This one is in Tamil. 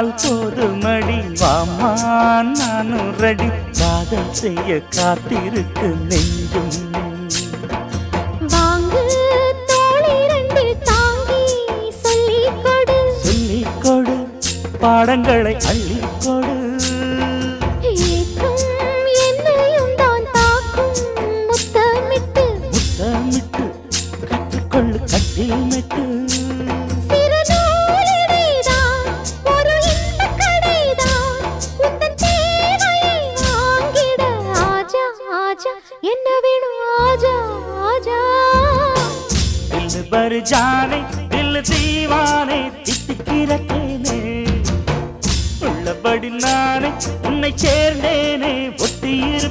சொன்னால் போதுமடி வாமா நானும் ரெடி காதல் செய்ய காத்திருக்கு நெஞ்சும் வாங்கு தோளை ரெண்டு தாங்கி சொல்லிக்கொடு சொல்லிக்கொடு பாடங்களை அள்ளிக்கொடு ஏற்றும் என்னையும் தான் தாக்கும் முத்தமிட்டு முத்தமிட்டு கற்றுக்கொள்ளு கட்டில் மெட்டு சிறு நூலிடைதான் ஒரு இன்பக் கடைதான் உந்தன் தேவையை வாங்கிட ஆஜா ஆஜா என்ன வேணும் ஆஜா ஆஜா दिल भर जाने दिल दीवाने தித்திக்கிறேனே உள்ளபடி நானே உன்னை சேர்ந்தேனே ஒத்தியிரு